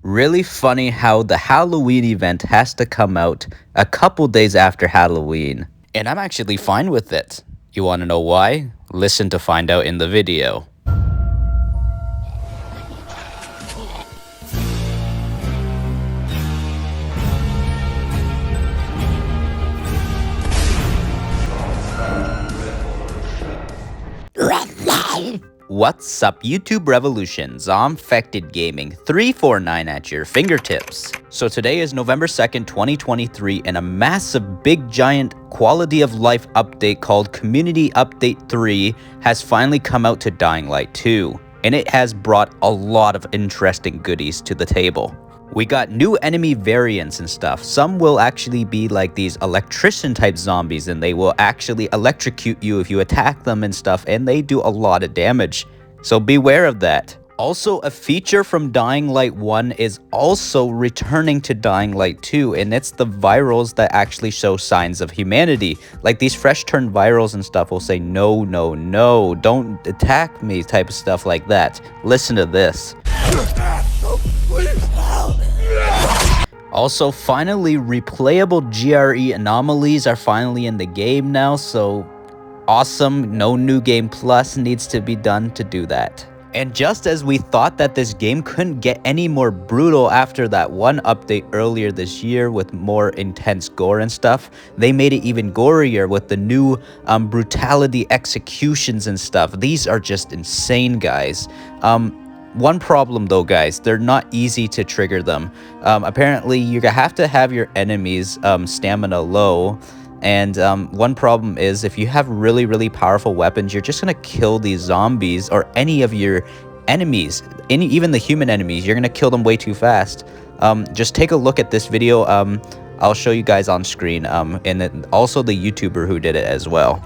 Really funny how the Halloween event has to come out a couple days after Halloween. And I'm actually fine with it. You want to know why? Listen to find out in the video. What's up, YouTube Revolution? ZombfectedGaming 349 at your fingertips. So today is November 2nd, 2023, and a massive, big, giant quality of life update called Community Update 3 has finally come out to Dying Light 2, and it has brought a lot of interesting goodies to the table. We got new enemy variants and stuff. Some will actually be like these electrician type zombies, and they will actually electrocute you if you attack them and stuff, and they do a lot of damage. So beware of that. Also, a feature from Dying Light 1 is also returning to Dying Light 2, and it's the virals that actually show signs of humanity. Like these fresh turned virals and stuff will say, no, no, no, don't attack me, type of stuff like that. Listen to this. Also, finally, replayable GRE anomalies are finally in the game now, so awesome. No New Game Plus needs to be done to do that. And just as we thought that this game couldn't get any more brutal after that one update earlier this year with more intense gore and stuff, they made it even gorier with the new Brutality executions and stuff. These are just insane, guys. One problem though, guys, they're not easy to trigger them. Apparently, you have to have your enemies stamina low. And one problem is if you have really, really powerful weapons, you're just going to kill these zombies or any of your enemies, even the human enemies. You're going to kill them way too fast. Just take a look at this video. I'll show you guys on screen, and then also the YouTuber who did it as well.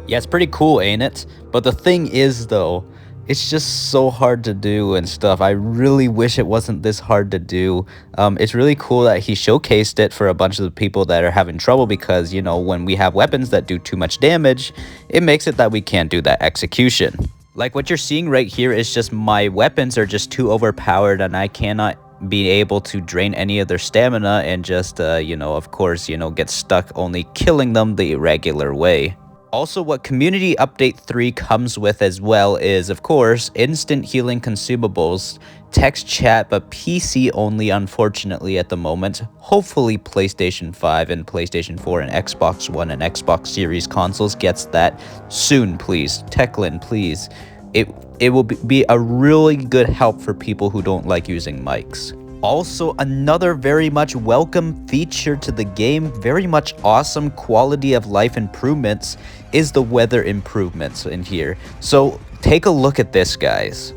Yeah, it's pretty cool, ain't it? But the thing is, though, it's just so hard to do and stuff. I really wish it wasn't this hard to do. It's really cool that he showcased it for a bunch of the people that are having trouble because, you know, when we have weapons that do too much damage, it makes it that we can't do that execution. Like what you're seeing right here is just my weapons are just too overpowered and I cannot be able to drain any of their stamina and just, you know, of course, you know, get stuck only killing them the regular way. Also, what Community Update 3 comes with as well is, of course, instant healing consumables, text chat, but PC only, unfortunately, at the moment. Hopefully, PlayStation 5 and PlayStation 4 and Xbox One and Xbox Series consoles gets that soon, please. Techland, please. It will be a really good help for people who don't like using mics. Also, another very much welcome feature to the game, very much awesome quality of life improvements, is the weather improvements in here. So take a look at this, guys.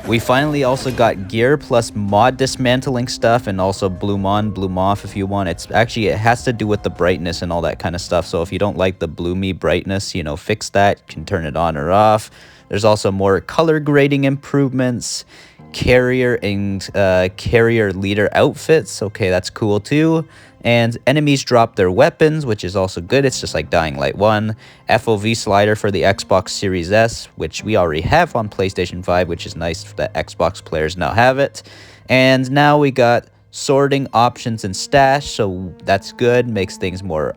We finally also got gear plus mod dismantling stuff and also bloom on, bloom off if you want. It's actually, it has to do with the brightness and all that kind of stuff. So if you don't like the bloomy brightness, you know, fix that. You can turn it on or off. There's also more color grading improvements, carrier and carrier leader outfits. Okay, that's cool too. And enemies drop their weapons, which is also good. It's just like Dying Light 1. FOV slider for the Xbox Series S, which we already have on PlayStation 5, which is nice that Xbox players now have it. And now we got sorting options and stash, so that's good. Makes things more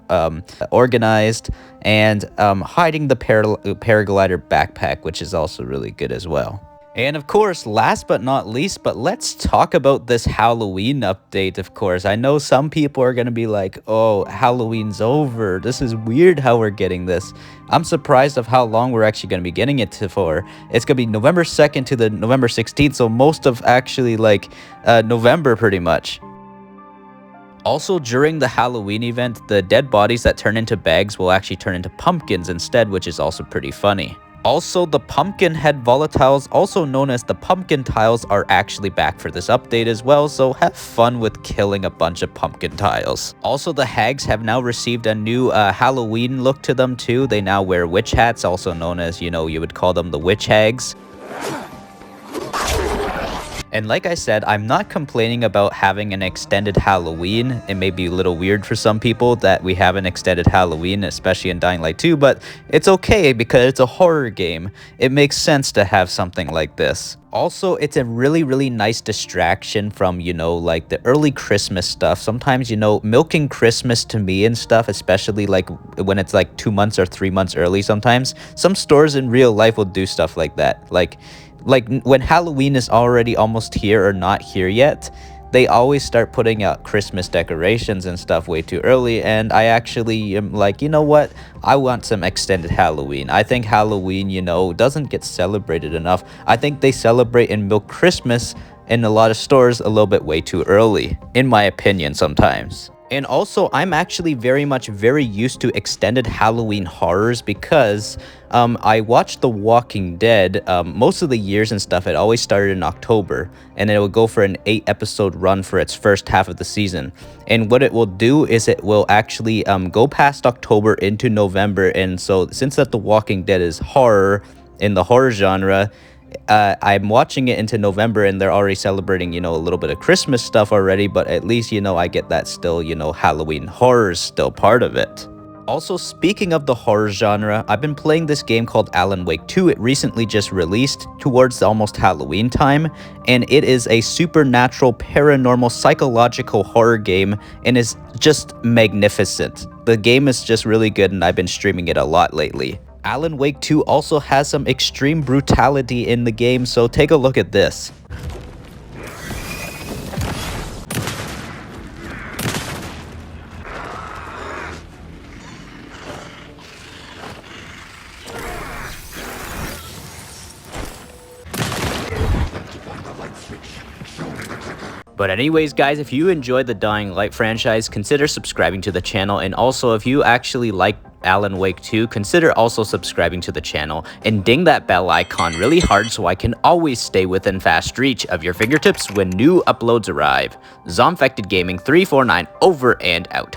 organized. And hiding the paraglider backpack, which is also really good as well. And of course, last but not least, but let's talk about this Halloween update, of course. I know some people are going to be like, oh, Halloween's over. This is weird how we're getting this. I'm surprised of how long we're actually going to be getting it for. It's going to be November 2nd to the November 16th, so most of actually like November pretty much. Also, during the Halloween event, the dead bodies that turn into bags will actually turn into pumpkins instead, which is also pretty funny. Also, the pumpkin head volatiles, also known as the pumpkin tiles, are actually back for this update as well, so have fun with killing a bunch of pumpkin tiles. Also, the hags have now received a new Halloween look to them too. They now wear witch hats, also known as, you know, you would call them the witch hags. And like I said, I'm not complaining about having an extended Halloween. It may be a little weird for some people that we have an extended Halloween, especially in Dying Light 2, but it's okay because it's a horror game. It makes sense to have something like this. Also, it's a really nice distraction from, you know, like the early Christmas stuff. Sometimes, you know, milking Christmas to me and stuff, especially like when it's like 2 months or 3 months early sometimes, some stores in real life will do stuff like that. Like when Halloween is already almost here or not here yet, they always start putting out Christmas decorations and stuff way too early, and I actually am like, you know what, I want some extended Halloween. I think Halloween, you know, doesn't get celebrated enough. I think they celebrate and milk Christmas in a lot of stores a little bit way too early, in my opinion sometimes. And also, I'm actually very used to extended Halloween horrors because I watched The Walking Dead. Most of the years and stuff, it always started in October, and it would go for an 8-episode run for its first half of the season. And what it will do is it will actually go past October into November. And so since that The Walking Dead is horror, in the horror genre, I'm watching it into November and they're already celebrating, you know, a little bit of Christmas stuff already, but at least, you know, I get that still, you know, Halloween horror is still part of it. Also, speaking of the horror genre, I've been playing this game called Alan Wake 2. It recently just released towards almost Halloween time, and it is a supernatural, paranormal, psychological horror game and is just magnificent. The game is just really good and I've been streaming it a lot lately. Alan Wake 2 also has some extreme brutality in the game, so take a look at this. But anyways, guys, if you enjoyed the Dying Light franchise, consider subscribing to the channel, and also if you actually like Alan Wake 2, consider also subscribing to the channel, and ding that bell icon really hard so I can always stay within fast reach of your fingertips when new uploads arrive. ZombfectedGaming 349 over and out.